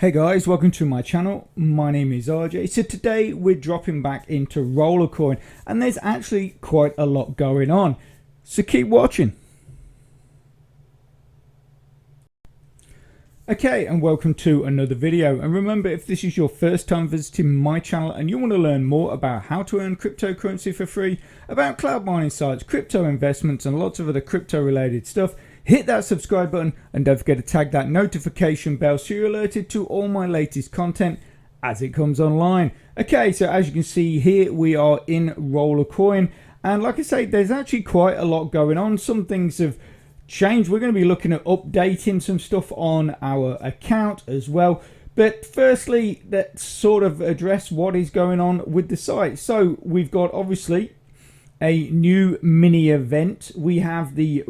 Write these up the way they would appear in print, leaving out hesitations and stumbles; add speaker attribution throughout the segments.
Speaker 1: Hey guys, welcome to my channel. My name is RJ. So today we're dropping back into Rollercoin, and there's actually quite a lot going on. So keep watching. Okay, and welcome to another video. And remember, if this is your first time visiting my channel and you want to learn more about how to earn cryptocurrency for free, about cloud mining sites, crypto investments, and lots of other crypto related stuff, hit that subscribe button and don't forget to tag that notification bell so you're alerted to all my latest content as it comes online. Okay, so as you can see here, we are in Rollercoin, and like I say, there's actually quite a lot going on. Some things have changed. We're going to be looking at updating some stuff on our account as well. But firstly, let's sort of address what is going on with the site. So we've got obviously a new mini event. We have the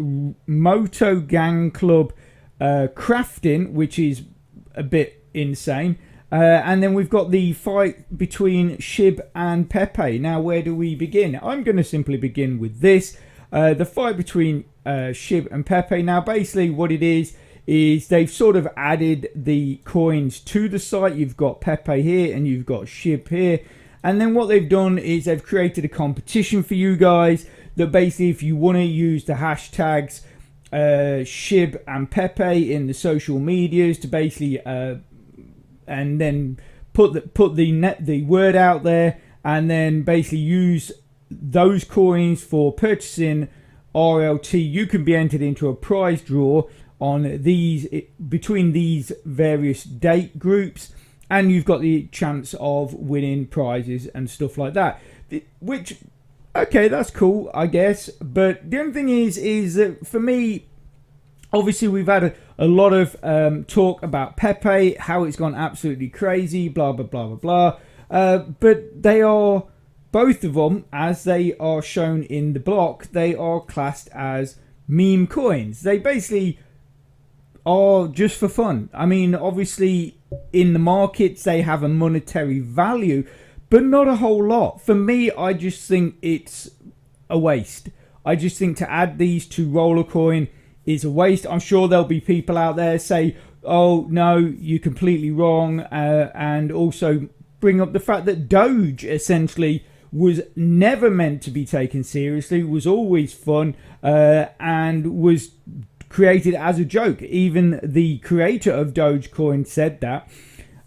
Speaker 1: Moto Gang Club crafting, which is a bit insane. And then we've got the fight between Shib and Pepe. Now, where do we begin? I'm going to simply begin with this. The fight between Shib and Pepe. Now, basically what it is they've sort of added the coins to the site. You've got Pepe here and you've got Shib here. And then what they've done is they've created a competition for you guys that basically, if you want to use the hashtags Shib and Pepe in the social medias to basically and then put the word out there, and then basically use those coins for purchasing RLT, you can be entered into a prize draw on these between these various date groups. And you've got the chance of winning prizes and stuff like that. Which, okay, that's cool, I guess. But the only thing is that for me, obviously we've had a lot of talk about Pepe, how it's gone absolutely crazy, blah, blah, blah, blah, blah. But they are, both of them, as they are shown in the block, they are classed as meme coins. They basically are just for fun. I mean, obviously in the markets they have a monetary value, but not a whole lot. For me, I just think it's a waste. I just think to add these to Rollercoin is a waste. I'm sure there'll be people out there say, oh no, you're completely wrong, and also bring up the fact that Doge essentially was never meant to be taken seriously, was always fun, and was created as a joke. Even the creator of Dogecoin said that.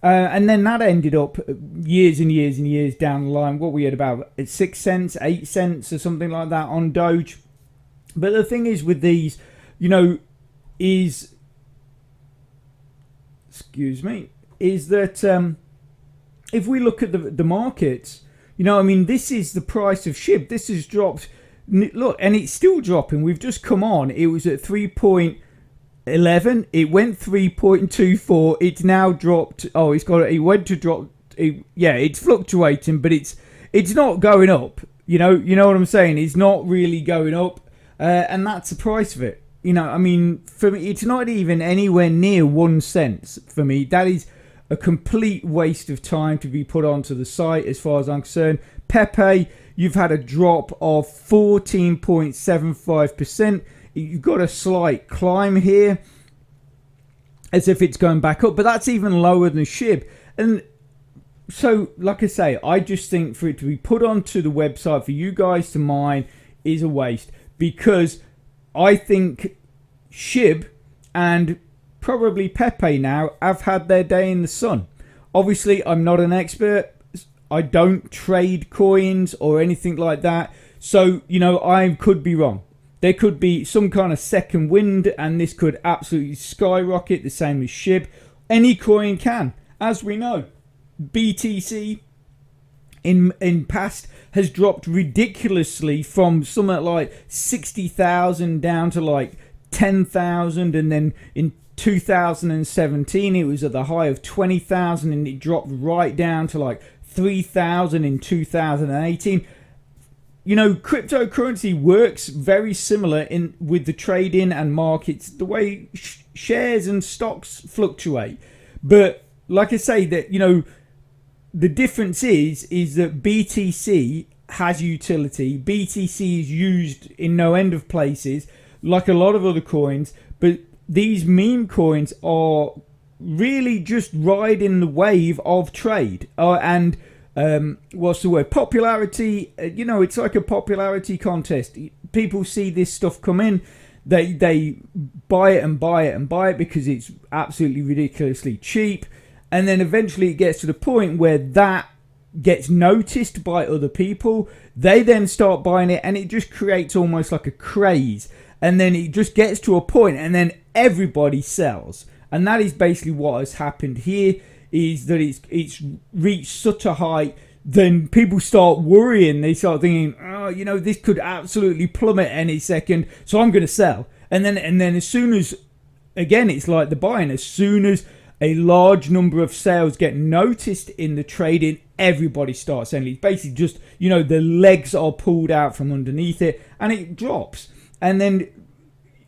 Speaker 1: And then that ended up years and years and years down the line. What we had about 6 cents, 8 cents or something like that on Doge. But the thing is with these, you know, is that if we look at the markets, you know, I mean, this is the price of SHIB. This has dropped. Look, and it's still dropping. We've just come on. It was at 3.11. It went 3.24. It's now dropped. Oh, it went to drop. Yeah, it's fluctuating, but it's not going up. You know what I'm saying? It's not really going up, and that's the price of it. You know, I mean, for me, it's not even anywhere near 1 cent for me. That is a complete waste of time to be put onto the site, as far as I'm concerned. Pepe, you've had a drop of 14.75%. You've got a slight climb here, as if it's going back up, but that's even lower than SHIB. And so, like I say, I just think for it to be put onto the website for you guys to mine is a waste, because I think SHIB and probably Pepe now have had their day in the sun. Obviously, I'm not an expert. I don't trade coins or anything like that. So, you know, I could be wrong. There could be some kind of second wind and this could absolutely skyrocket, the same as SHIB. Any coin can, as we know. BTC in past has dropped ridiculously from something like 60,000 down to like 10,000, and then in 2017 it was at the high of 20,000 and it dropped right down to like 3,000 in 2018. You know, cryptocurrency works very similar with the trading and markets, the way shares and stocks fluctuate. But like I say, that, you know, the difference is that BTC has utility. BTC is used in no end of places, like a lot of other coins. But these meme coins are really just riding the wave of trade and what's the word, popularity. It's like a popularity contest. People see this stuff come in, they buy it and buy it and buy it because it's absolutely ridiculously cheap, and then eventually it gets to the point where that gets noticed by other people. They then start buying it, and it just creates almost like a craze, and then it just gets to a point, and then everybody sells. And that is basically what has happened here, is that it's reached such a height, then people start worrying. They start thinking, this could absolutely plummet any second, so I'm going to sell. And then as soon as, again, it's like the buying, as soon as a large number of sales get noticed in the trading, everybody starts selling. It's basically just, the legs are pulled out from underneath it, and it drops. And then,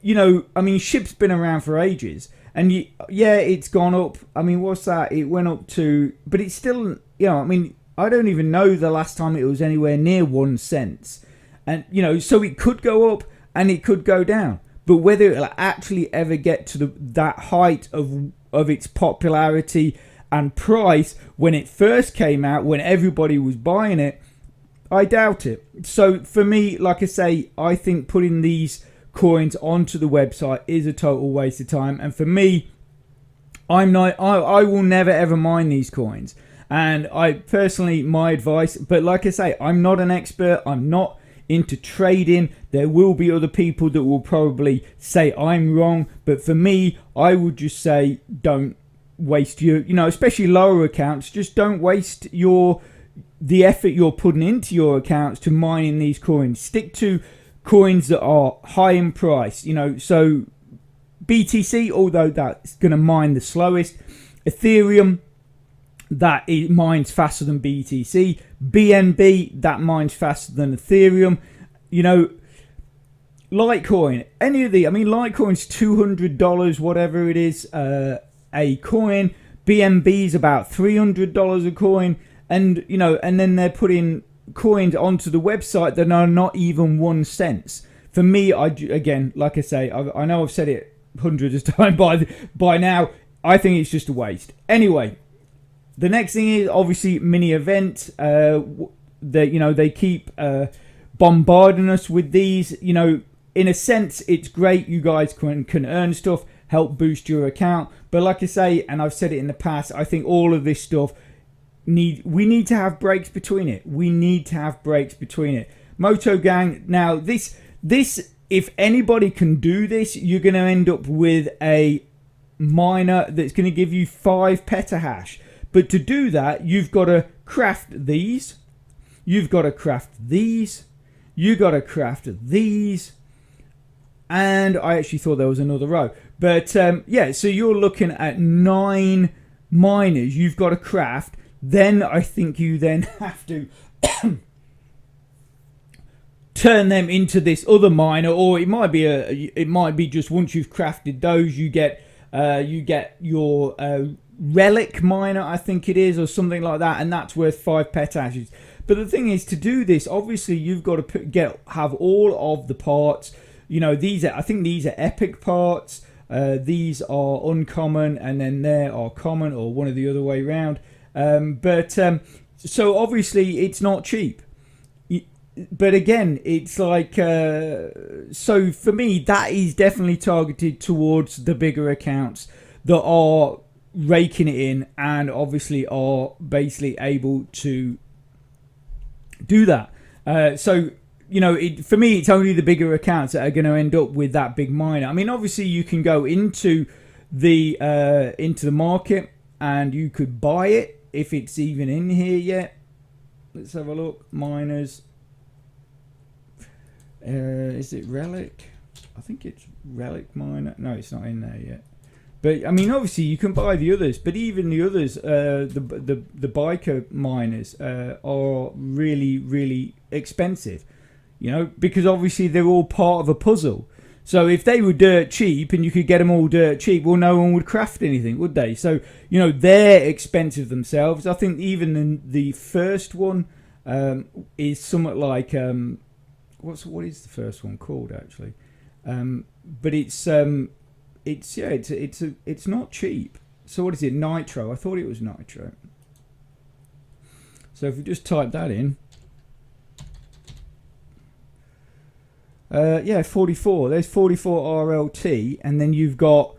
Speaker 1: SHIB's been around for ages. And it's gone up. I mean, what's that? It went up to, but it's still, I don't even know the last time it was anywhere near 1 cent. And, so it could go up and it could go down. But whether it'll actually ever get to that height of its popularity and price when it first came out, when everybody was buying it, I doubt it. So for me, like I say, I think putting these coins onto the website is a total waste of time. And for me, I will never ever mine these coins. And I personally, my advice, but like I say, I'm not an expert, I'm not into trading. There will be other people that will probably say I'm wrong, but for me, I would just say don't waste your, especially lower accounts, just don't waste the effort you're putting into your accounts to mining these coins. Stick to coins that are high in price, so BTC, although that's going to mine the slowest, Ethereum, that it mines faster than BTC, BNB, that mines faster than Ethereum, Litecoin, any of the, Litecoin's $200, whatever it is, a coin, BNB's about $300 a coin, and, and then they're putting coins onto the website that are not even 1 cent. For me, again, like I say, I know I've said it hundreds of times by now. I think it's just a waste. Anyway, the next thing is obviously mini event. They keep bombarding us with these. In a sense, it's great. You guys can earn stuff, help boost your account. But like I say, and I've said it in the past, I think all of this stuff we need to have breaks between it. We need to have breaks between it. Moto Gang. Now this, if anybody can do this, you're going to end up with a miner that's going to give you 5 petahash. But to do that, you've got to craft these. You've got to craft these. You've got to craft these. And I actually thought there was another row. But so you're looking at 9 miners you've got to craft. Then I think you then have to turn them into this other miner, or it might be just once you've crafted those, you get your relic miner, I think it is, or something like that, and that's worth 5 petahashes. But the thing is, to do this, obviously you've got to have all of the parts. I think these are epic parts. These are uncommon, and then there are common, or one of the other way around. So obviously it's not cheap. But again, it's like, so for me, that is definitely targeted towards the bigger accounts that are raking it in and obviously are basically able to do that. For me, it's only the bigger accounts that are going to end up with that big miner. Obviously you can go into the market and you could buy it if it's even in here yet. Let's have a look. Miners. Is it Relic? I think it's Relic Miner. No, it's not in there yet. But obviously you can buy the others. But even the others, the biker miners are really, really expensive. Because obviously they're all part of a puzzle. So if they were dirt cheap and you could get them all dirt cheap, well, no one would craft anything, would they? So, they're expensive themselves. I think even the first one is somewhat like, what is the first one called actually? But it's not cheap. So what is it? Nitro. I thought it was Nitro. So if we just type that in. Yeah, 44. There's 44 RLT. And then you've got,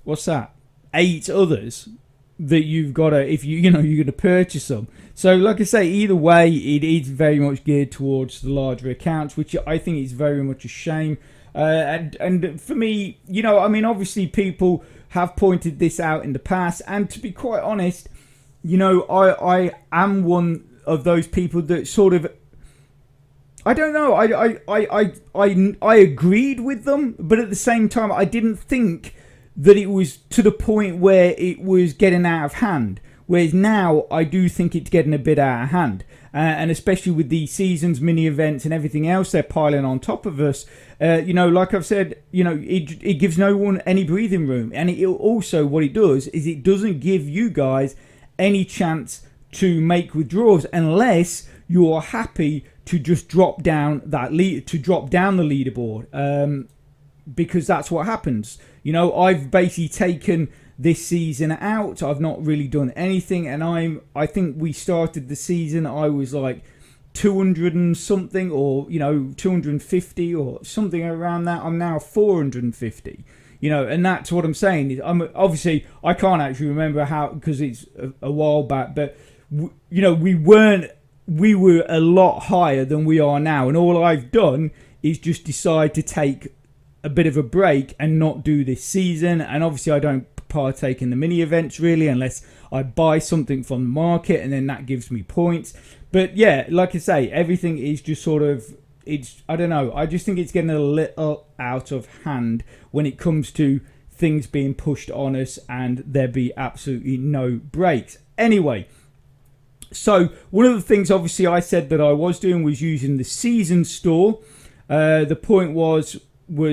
Speaker 1: what's that? 8 others that you've got to, if you're going to purchase them. So like I say, either way, it is very much geared towards the larger accounts, which I think is very much a shame. And for me, I mean, obviously people have pointed this out in the past, and to be quite honest, I am one of those people that sort of, I don't know, I agreed with them, but at the same time, I didn't think that it was to the point where it was getting out of hand. Whereas now, I do think it's getting a bit out of hand. And especially with the seasons, mini events and everything else they're piling on top of us. Like I've said, it gives no one any breathing room. And it also, what it does is it doesn't give you guys any chance to make withdrawals unless you are happy to just drop down the leaderboard. Because that's what happens. I've basically taken this season out. I've not really done anything, and I think we started the season, I was like 200 and something, or 250 or something around that. I'm now 450. And that's what I'm saying. Obviously I can't actually remember how, because it's a while back, but we were a lot higher than we are now, and all I've done is just decide to take a bit of a break and not do this season. And obviously I don't partake in the mini events really unless I buy something from the market, and then that gives me points. But yeah, like I say, everything is just sort of, I don't know, I just think it's getting a little out of hand when it comes to things being pushed on us and there be absolutely no breaks. Anyway, so one of the things obviously I said that I was doing was using the season store. The point was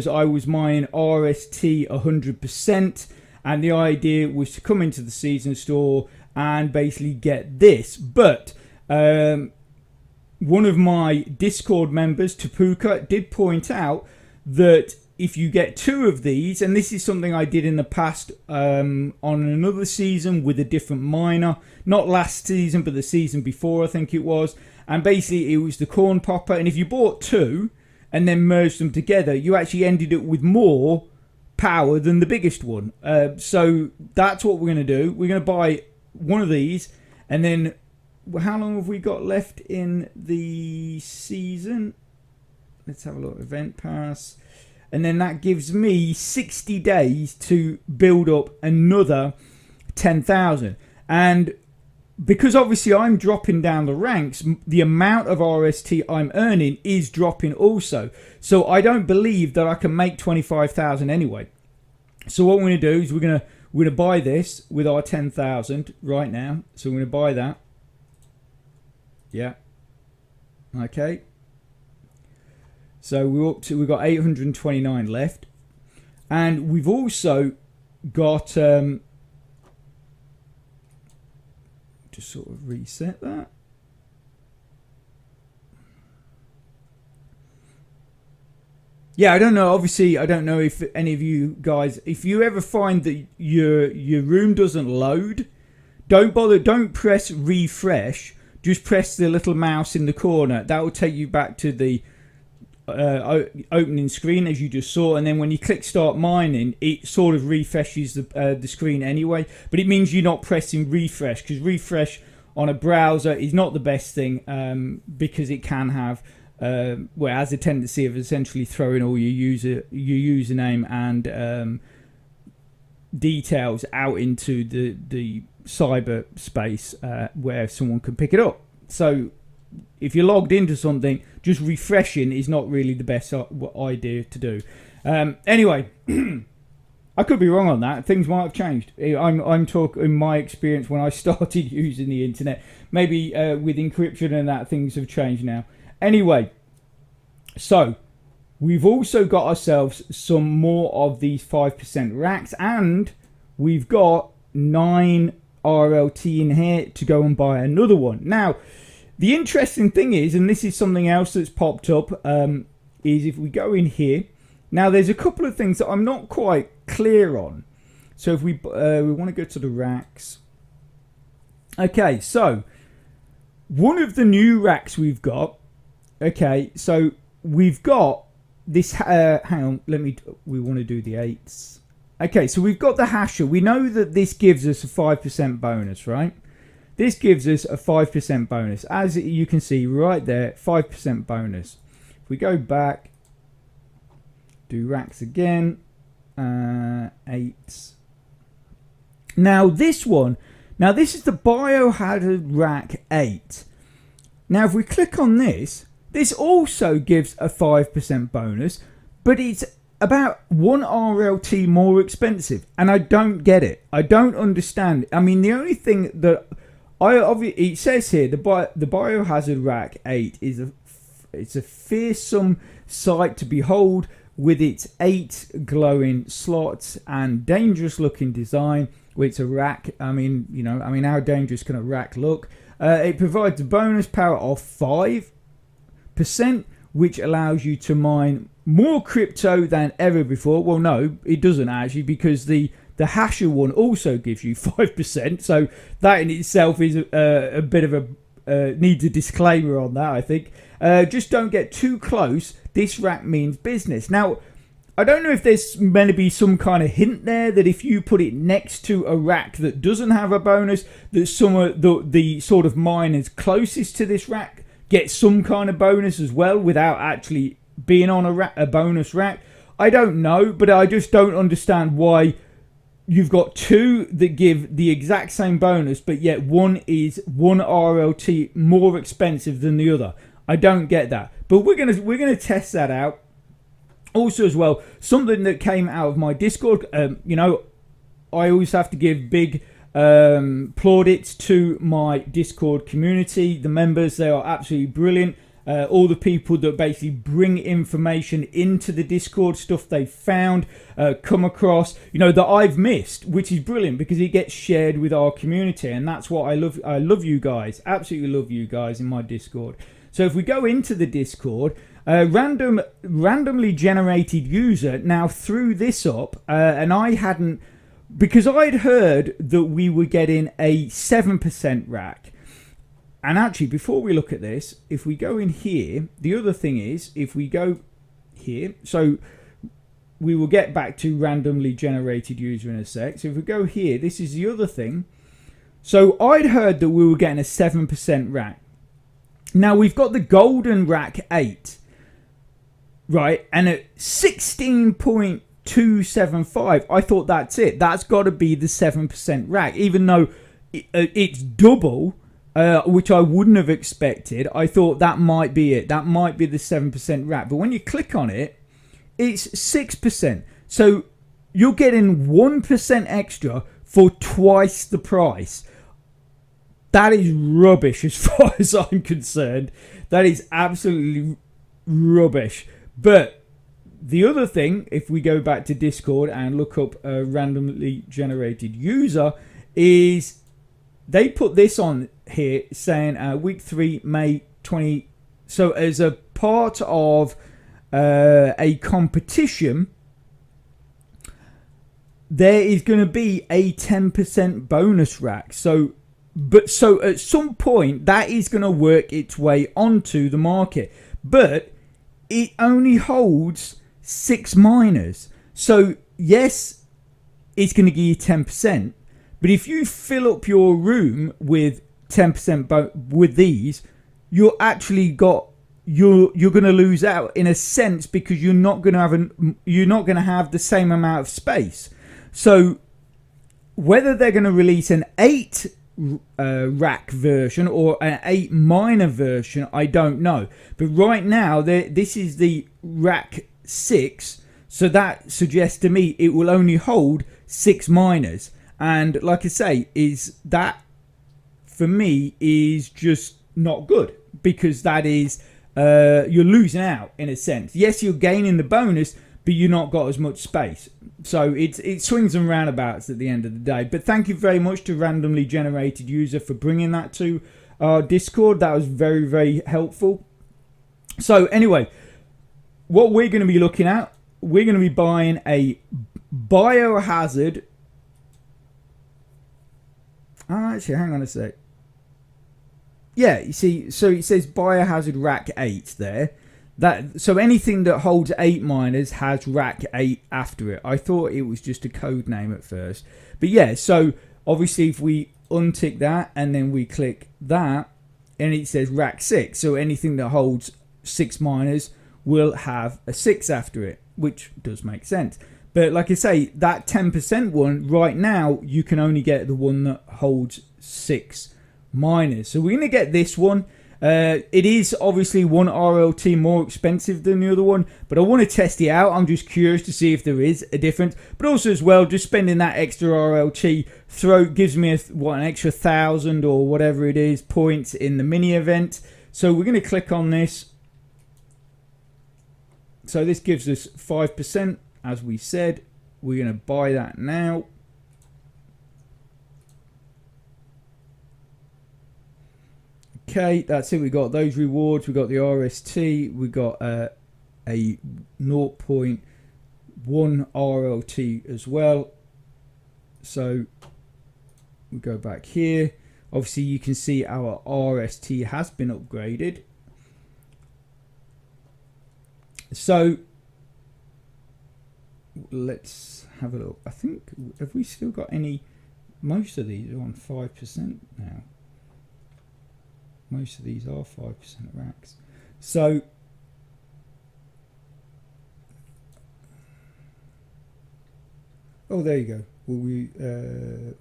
Speaker 1: I was buying RST 100%, and the idea was to come into the season store and basically get this. But one of my Discord members, Tapuka, did point out that if you get 2 of these, and this is something I did in the past on another season with a different miner, not last season but the season before I think it was, and basically it was the corn popper, and if you bought 2 and then merged them together, you actually ended up with more power than the biggest one. So that's what we're going to do. We're going to buy one of these, and then how long have we got left in the season? Let's have a look. Event pass. And then that gives me 60 days to build up another 10,000. And because obviously I'm dropping down the ranks, the amount of RST I'm earning is dropping also. So I don't believe that I can make 25,000 anyway. So what we're going to do is we're going to buy this with our 10,000 right now. So we're going to buy that. Yeah. Okay. So we've got 829 left, and we've also got just sort of reset that. Yeah, I don't know. Obviously, I don't know if any of you guys, if you ever find that your room doesn't load, don't bother. Don't press refresh. Just press the little mouse in the corner. That will take you back to the opening screen as you just saw, and then when you click start mining, it sort of refreshes the screen anyway, but it means you're not pressing refresh, because refresh on a browser is not the best thing, because it can have has a tendency of essentially throwing all your username and details out into the cyberspace where someone can pick it up. So if you're logged into something, just refreshing is not really the best idea to do. Anyway, I could be wrong on that. Things might have changed. I'm talking my experience when I started using the internet. Maybe with encryption and that, things have changed now. Anyway, so we've also got ourselves some more of these 5% racks, and we've got 9 RLT in here to go and buy another one. Now, the interesting thing is, and this is something else that's popped up, is if we go in here. Now, there's a couple of things that I'm not quite clear on. So if we want to go to the racks. Okay, so one of the new racks we've got. Okay, so we've got this. Hang on, we want to do the 8s. Okay, so we've got the hasher. We know that this gives us a 5% bonus, right? This gives us a 5% bonus. As you can see right there, 5% bonus. If we go back, do racks again, 8s. Now this one, this is the Biohazard Rack 8. Now if we click on this, this also gives a 5% bonus, but it's about 1 RLT more expensive, and I don't get it. I don't understand. I mean, the only thing that it says here, the Biohazard Rack 8 it's a fearsome sight to behold, with its 8 glowing slots and dangerous looking design. It's a rack. I mean, how dangerous can a rack look? It provides a bonus power of 5%, which allows you to mine more crypto than ever before. Well, no, it doesn't actually, because the hasher one also gives you 5%. So that in itself is a bit of a needs a disclaimer on that, I think. Just don't get too close. This rack means business. Now, I don't know if there's meant to be some kind of hint there that if you put it next to a rack that doesn't have a bonus, that some of the sort of miners closest to this rack get some kind of bonus as well without actually being on a bonus rack. I don't know, but I just don't understand why you've got 2 that give the exact same bonus, but yet one is 1 RLT more expensive than the other. I don't get that, but we're gonna test that out. Also, as well, something that came out of my Discord. I always have to give big plaudits to my Discord community. The members, they are absolutely brilliant. All the people that basically bring information into the Discord, stuff they found, come across, that I've missed, which is brilliant because it gets shared with our community, and that's what I love. I love you guys, absolutely love you guys in my Discord. So if we go into the Discord, randomly generated user now threw this up, and I hadn't, because I'd heard that we were getting a 7% rack. And actually, before we look at this, if we go in here, the other thing is, if we go here, so we will get back to randomly generated user in a sec. So if we go here, this is the other thing. So I'd heard that we were getting a 7% rack. Now we've got the golden rack 8, right? And at 16.275, I thought that's it. That's got to be the 7% rack, even though it's double. Which I wouldn't have expected. I thought that might be it. That might be the 7% rack. But when you click on it, it's 6%. So you're getting 1% extra for twice the price. That is rubbish as far as I'm concerned. That is absolutely rubbish. But the other thing, if we go back to Discord and look up a randomly generated user, is they put this on here saying week 3, May 20. So as a part of a competition, there is going to be a 10% bonus rack. So at some point that is going to work its way onto the market, but it only holds 6 miners. So yes, it's going to give you 10%. But if you fill up your room with 10% with these, you're going to lose out in a sense, because you're not going to have the same amount of space. So whether they're going to release an 8 rack version or an 8 miner version, I don't know. But right now, this is the rack 6, so that suggests to me it will only hold 6 miners. And like I say, is that for me is just not good, because that is you're losing out in a sense. Yes, you're gaining the bonus, but you're not got as much space. So it swings and roundabouts at the end of the day. But thank you very much to randomly generated user for bringing that to our Discord. That was very, very helpful. So anyway, what we're going to be looking at, we're going to be buying a Biohazard Actually, hang on a sec. Yeah, you see, so it says biohazard rack 8 there. So anything that holds 8 miners has rack 8 after it. I thought it was just a code name at first. But yeah, so obviously if we untick that and then we click that, and it says rack 6. So anything that holds 6 miners will have a 6 after it, which does make sense. But like I say, that 10% one, right now, you can only get the one that holds 6 miners. So we're going to get this one. It is obviously one RLT more expensive than the other one, but I want to test it out. I'm just curious to see if there is a difference. But also as well, just spending that extra RLT gives me an extra 1,000 or whatever it is points in the mini event. So we're going to click on this. So this gives us 5%, as we said. We're going to buy that now. Okay, that's it. We got those rewards. We got the RST. We got a 0.1 RLT as well. So we go back here. Obviously, you can see our RST has been upgraded. So let's have a look. I think, have we still got any? Most of these are on 5% now. Most of these are 5% racks. So oh, there you go. Well, we hang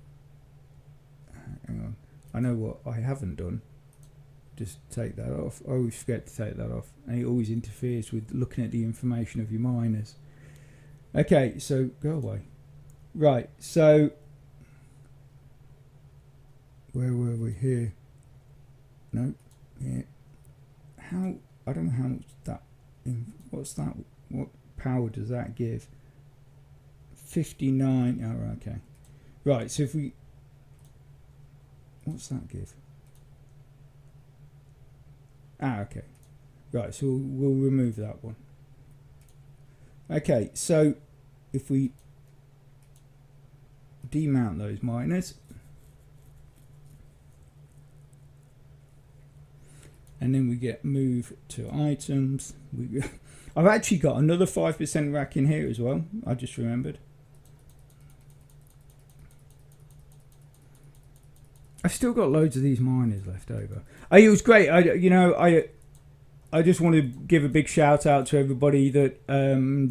Speaker 1: on. I know what I haven't done. Just take that off. I always forget to take that off, and it always interferes with looking at the information of your miners. Okay, so go away. Right, so where were we here? No, yeah. How? I don't know how much that. What's that? What power does that give? 59. Oh, right, okay. Right, so if we. What's that give? Okay. Right, so we'll remove that one. Okay, so if we demount those miners, and then we get move to items, I've actually got another 5% rack in here as well. I just remembered. I've still got loads of these miners left over. It was great. I just want to give a big shout out to everybody that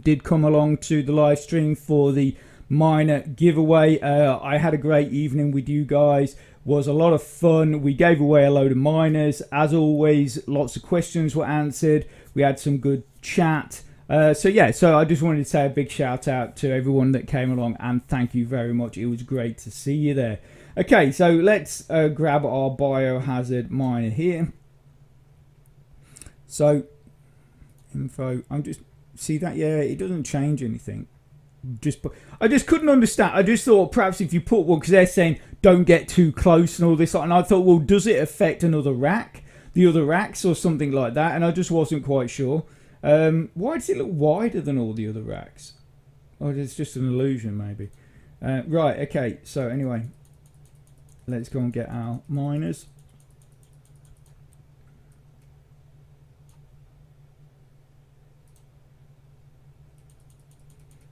Speaker 1: did come along to the live stream for the miner giveaway. I had a great evening with you guys. Was a lot of fun. We gave away a load of miners. As always, lots of questions were answered. We had some good chat. So I just wanted to say a big shout out to everyone that came along, and thank you very much. It was great to see you there. Okay, so let's grab our biohazard miner here. So info, I'm just see that, yeah, it doesn't change anything. I just couldn't understand. I just thought perhaps if you put one, because they're saying don't get too close and all this, and I thought, well, does it affect another rack, the other racks, or something like that? And I just wasn't quite sure. Why does it look wider than all the other racks? Oh, it's just an illusion, maybe. Right, okay. So anyway, let's go and get our miners.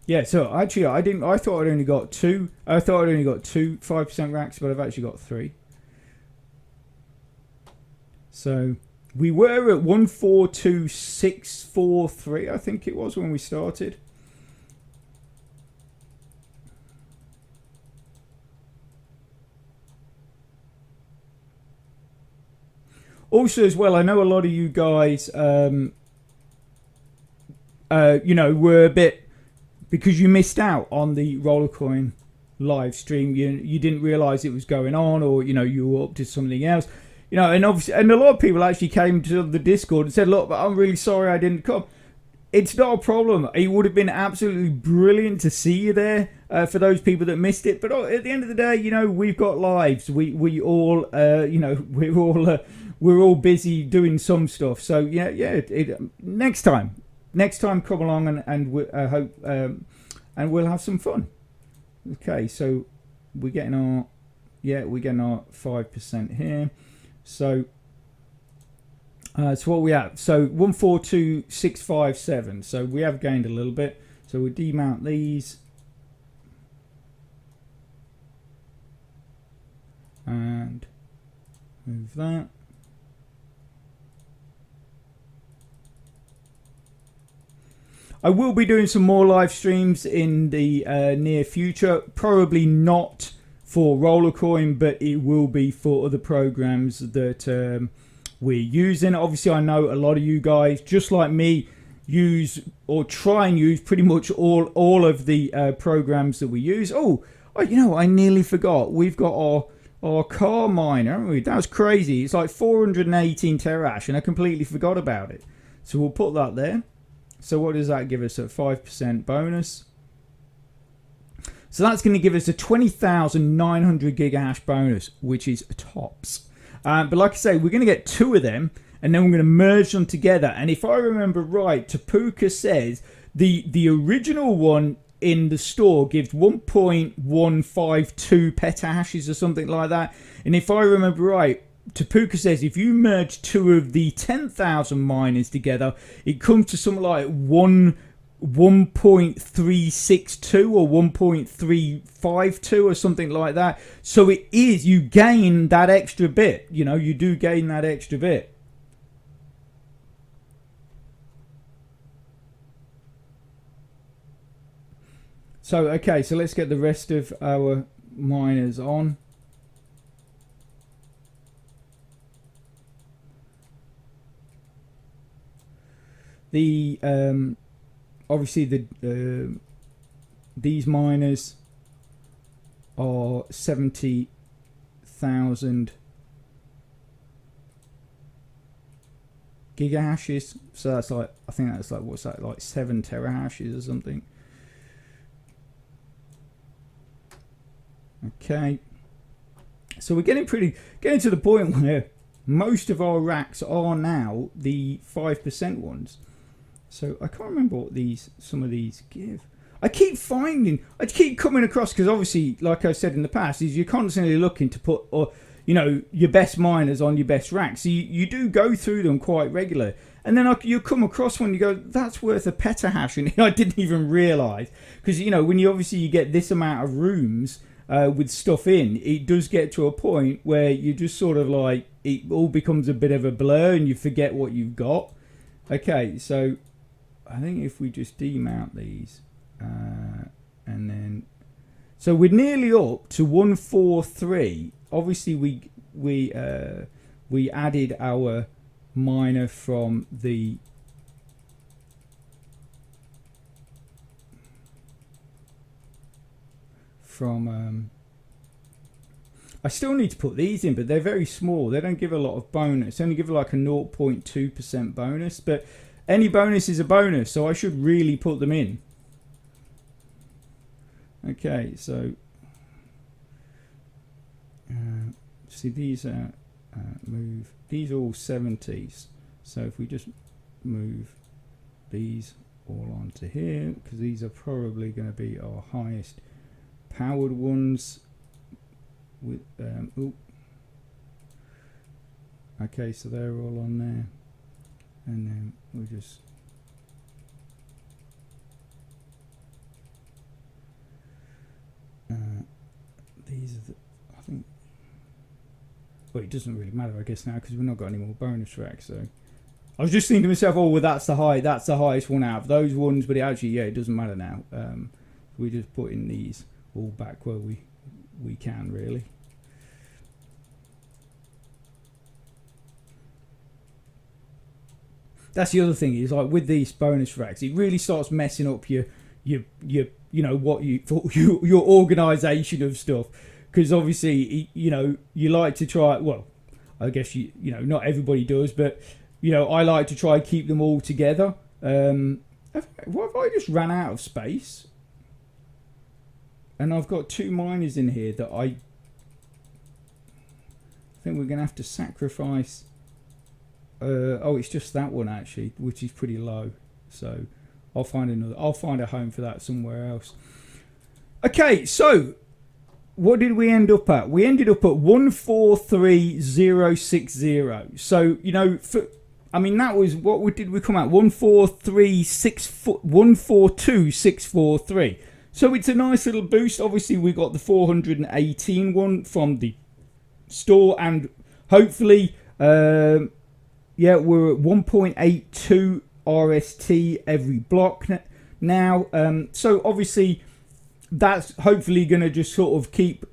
Speaker 1: Yeah, so actually I thought I'd only got two. I thought I'd only got two 5% racks, but I've actually got 3. So we were at 142643, I think it was, when we started. Also, as well, I know a lot of you guys, were a bit, because you missed out on the Rollercoin live stream. You didn't realize it was going on, or you were up to something else. And obviously, and a lot of people actually came to the Discord and said, "Look, I'm really sorry I didn't come." It's not a problem. It would have been absolutely brilliant to see you there for those people that missed it. But at the end of the day, we've got lives. We all, we're all busy doing some stuff. So next time, come along and I hope and we'll have some fun. Okay, so we're getting our Yeah, we're getting our 5% here. So so what we have, so 142657. So we have gained a little bit. So we demount these and move that. I will be doing some more live streams in the near future. Probably not for Rollercoin, but it will be for other programs that we're using. Obviously, I know a lot of you guys, just like me, use or try and use pretty much all of the programs that we use. Oh, you know, I nearly forgot. We've got our car miner, haven't we? That was crazy. It's like 418 terahash, and I completely forgot about it. So we'll put that there. So what does that give us? A 5% bonus. So that's going to give us a 20,900 gigahash bonus, which is tops. But like I say, we're going to get 2 of them, and then we're going to merge them together. And if I remember right, Tapuka says the original one in the store gives 1.152 petahashes or something like that. And if I remember right, Tapuka says if you merge 2 of the 10,000 miners together, it comes to something like 1.362 or 1.352 or something like that. So it is, you gain that extra bit. You know, you do gain that extra bit. So, okay, so let's get the rest of our miners on. The obviously these miners are 70,000 gigahashes. So that's like, I think that's like, what's that, like 7 terahashes or something. Okay, so we're getting to the point where most of our racks are now the 5% ones. So I can't remember what some of these give. I keep coming across, because obviously, like I said in the past, is you're constantly looking to put, you know, your best miners on your best racks. So you do go through them quite regularly, and then you come across one, you go, that's worth a petahash, and I didn't even realise, because you know, when you get this amount of rooms with stuff in, it does get to a point where you just sort of like, it all becomes a bit of a blur and you forget what you've got. Okay, so I think if we just demount these and then, so we're nearly up to 143. Obviously we added our miner from the I still need to put these in, but they're very small. They don't give a lot of bonus. They only give like a 0.2% bonus, but any bonus is a bonus, so I should really put them in. Okay, so see, these are move. These are all 70s. So if we just move these all onto here, because these are probably going to be our highest powered ones. With okay, so they're all on there, and then we'll just these are the, I think, well, it doesn't really matter, I guess, now, because we've not got any more bonus racks. So I was just thinking to myself, oh well, that's the highest one out of those ones, but it actually, yeah, it doesn't matter now. We just put in these all back where we can, really. That's the other thing, is like with these bonus racks, it really starts messing up your you know what your organization of stuff, because obviously, you know, you like to try, well, I guess you know, not everybody does, but you know, I like to try and keep them all together. Have I just ran out of space? And I've got 2 miners in here that I think we're going to have to sacrifice. Oh, it's just that one actually, which is pretty low. So I'll find a home for that somewhere else. Okay, so what did we end up at? We ended up at 143060. So, you know, that was, what did we come at? 142643. So it's a nice little boost. Obviously, we got the 418 one from the store, and hopefully, we're at 1.82 RST every block now. So obviously, that's hopefully going to just sort of keep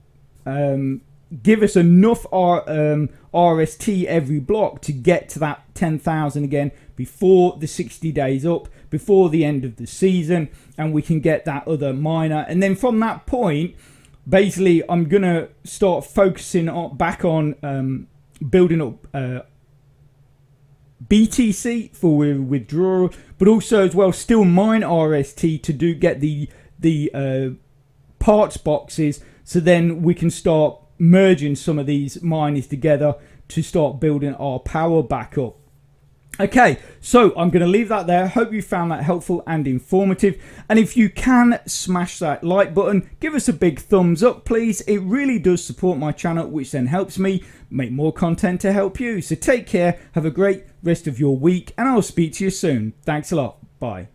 Speaker 1: give us enough RST every block to get to that 10,000 again before the 60 days up, before the end of the season, and we can get that other miner. And then from that point, basically, I'm going to start focusing back on building up BTC for withdrawal, but also as well still mine RST to get the parts boxes, so then we can start merging some of these miners together to start building our power back up. Okay, so I'm going to leave that there. Hope you found that helpful and informative. And if you can, smash that like button. Give us a big thumbs up, please. It really does support my channel, which then helps me make more content to help you. So take care, have a great rest of your week, and I'll speak to you soon. Thanks a lot. Bye.